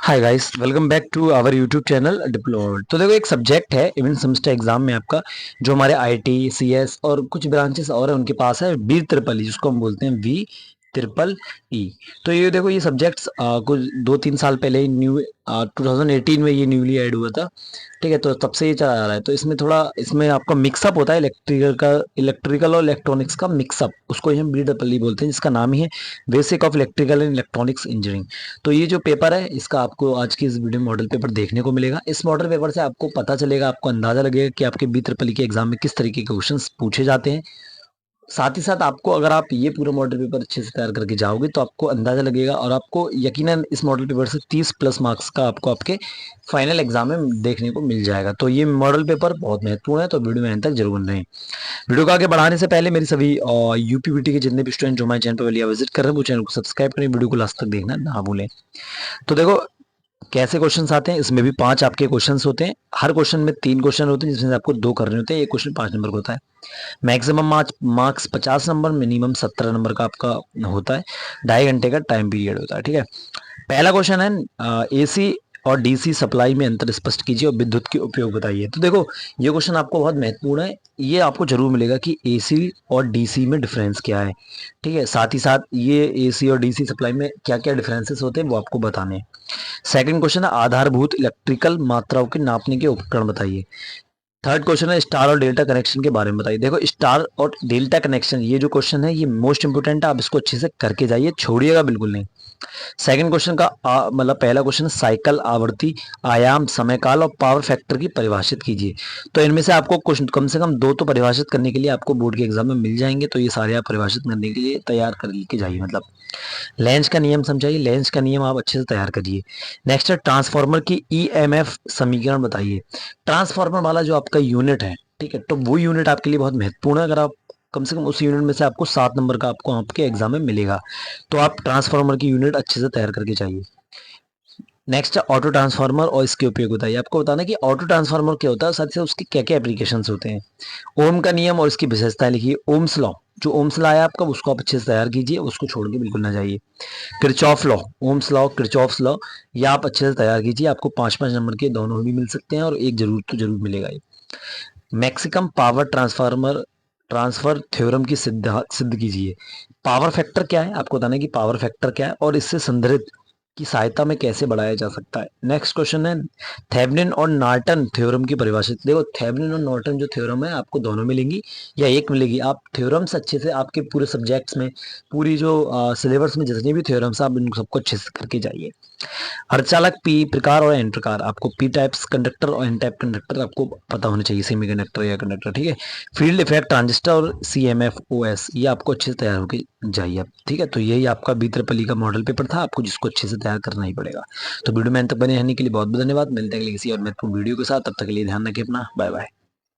Hi guys, welcome back to our YouTube channel डिप्लोड। तो देखो, एक सब्जेक्ट है इवन सेमेस्टर एग्जाम में आपका, जो हमारे आईटी सीएस और कुछ ब्रांचेस और है उनके पास है, बी ट्रिपल ई, जिसको हम बोलते हैं वी ट्रिपल ई। तो ये देखो, ये सब्जेक्ट्स कुछ 2-3 साल पहले ही न्यू 2018 में ये न्यूली ऐड हुआ था। ठीक है, तो तब से ये चला आ रहा है। तो इसमें थोड़ा, इसमें आपका मिक्सअप होता है इलेक्ट्रिकल और इलेक्ट्रॉनिक्स का मिक्सअप, उसको ही हम बी ट्रिपल ई बोलते हैं, जिसका नाम ही है basic of electrical and electronics engineering. तो ये जो पेपर है, इसका आपको आज की इस वीडियो में मॉडल पेपर देखने को मिलेगा। इस मॉडल पेपर से आपको पता चलेगा, आपको अंदाजा लगेगा कि आपके बी ट्रिपल ई के एग्जाम में किस तरीके के क्वेश्चंस पूछे जाते हैं। साथ ही साथ आपको, अगर आप ये पूरा मॉडल पेपर अच्छे से तैयार करके जाओगे तो आपको अंदाजा लगेगा, और आपको यकीनन इस मॉडल पेपर से 30+ मार्क्स का आपको आपके फाइनल एग्जाम में देखने को मिल जाएगा। तो ये मॉडल पेपर बहुत महत्वपूर्ण है, तो वीडियो में अंत तक जरूर बने रहें। वीडियो को आगे बढ़ाने से पहले मेरी सभी यूपीवीटी के जितने भी स्टूडेंट जो हमारे चैनल पर पहली विजिट कर रहे हैं, वो चैनल को सब्सक्राइब करें, वीडियो को लास्ट तक देखना ना भूलें। तो देखो, कैसे क्वेश्चंस आते हैं, इसमें भी 5 आपके क्वेश्चंस होते हैं। हर क्वेश्चन में 3 क्वेश्चन होते हैं, जिसमें से आपको 2 करने होते हैं। एक क्वेश्चन 5 नंबर का होता है। Maximum marks 50 number, minimum 17 number का आपका होता है। 2.5 घंटे का टाइम पीरियड होता है। ठीक है, पहला क्वेश्चन है, एसी और डीसी सप्लाई में अंतर स्पष्ट कीजिए और विद्युत के उपयोग बताइए। तो देखो, ये क्वेश्चन आपको बहुत महत्वपूर्ण है। ये आपको जरूर मिलेगा कि एसी और डीसी में डिफरेंस क्या है। ठीक है, साथ ही साथ ये एसी और डीसी सप्लाई में क्या क्या डिफरेंसेस होते हैं वो आपको बताने हैं। सेकंड क्वेश्चन है, आधारभूत इलेक्ट्रिकल मात्राओं के नापने के उपकरण बताइए। थर्ड क्वेश्चन है, स्टार और डेल्टा कनेक्शन के बारे में बताइए। देखो, स्टार और डेल्टा कनेक्शन, ये जो क्वेश्चन है ये मोस्ट इंपोर्टेंट है, आप इसको अच्छे से करके जाइए, छोड़िएगा बिल्कुल नहीं। सेकंड क्वेश्चन का मतलब पहला क्वेश्चन, साइकिल आवृत्ति, आयाम, समय काल और पावर फैक्टर की परिभाषित कीजिए। तो इनमें से आपको क्वेश्चन कम से कम 2 तो परिभाषित करने के लिए आपको बोर्ड के एग्जाम में मिल जाएंगे। तो ये सारे आप परिभाषित करने के लिए तैयार करके जाइए। मतलब लेंस का नियम समझाइए, लेंस का नियम आप अच्छे से तैयार करिए। नेक्स्ट है, ट्रांसफार्मर की ईएमएफ समीकरण बताइए। ट्रांसफार्मर वाला जो आपका यूनिट है, ठीक है, तो वो यूनिट आपके लिए बहुत महत्वपूर्ण है। अगर आप कम से कम उस यूनिट में से आपको 7 नंबर का आपको आपके एग्जाम में मिलेगा, तो आप ट्रांसफार्मर की यूनिट अच्छे से तैयार करके चाहिए। नेक्स्ट है, ऑटो ट्रांसफार्मर और इसके उपयोग बताइए। आपको बताना कि ऑटो ट्रांसफार्मर क्या होता है, साथ ही उसके क्या क्या एप्लीकेशन होते हैं। ओम का नियम और इसकी विशेषताएं लिखिए। ओम्स लॉ, जो ओम्स लॉ है आपका, उसको आप अच्छे से तैयार कीजिए, उसको छोड़ के बिल्कुल ना जाइए। Kirchhoff law, Ohm's law, Kirchhoff's law, ये आप अच्छे से तैयार कीजिए। आपको 5-5 नंबर के दोनों भी मिल सकते हैं, और एक जरूर तो जरूर मिलेगा ये। मैक्सिमम पावर ट्रांसफर थ्योरम की सिद्ध कीजिए। पावर फैक्टर क्या है, आपको बताना है कि पावर फैक्टर क्या है और इससे संधारित्र की सहायता में कैसे बढ़ाया जा सकता है। नेक्स्ट क्वेश्चन है, थेवेनिन और नॉर्टन थ्योरम की परिभाषित। देखो, थेवेनिन और नॉर्टन जो थ्योरम है आपको दोनों मिलेंगी या एक मिलेगी। आप थ्योरम्स अच्छे से आपके पूरे सब्जेक्ट्स में, पूरी जो सिलेबस में जितनी भी थ्योरम्स, आप इन सबको अच्छे से करके जाइए। अर्धचालक पी प्रकार और एन प्रकार, आपको पी टाइप्स कंडक्टर और एन टाइप कंडक्टर आपको पता होने चाहिए, सेमी कंडक्टर या कंडक्टर। ठीक है, फील्ड इफेक्ट ट्रांजिस्टर और CMF OS, ये आपको अच्छे से तैयार होकर जाइए आप। ठीक है, तो यही आपका बी ट्रिपल ई का मॉडल पेपर था, आपको जिसको अच्छे से तैयार करना ही पड़ेगा। तो वीडियो में अंत तक बने रहने के लिए बहुत बहुत धन्यवाद। मिलते हैं किसी और महत्वपूर्ण वीडियो के साथ, तब तक के लिए ध्यान रखिए अपना। Bye bye.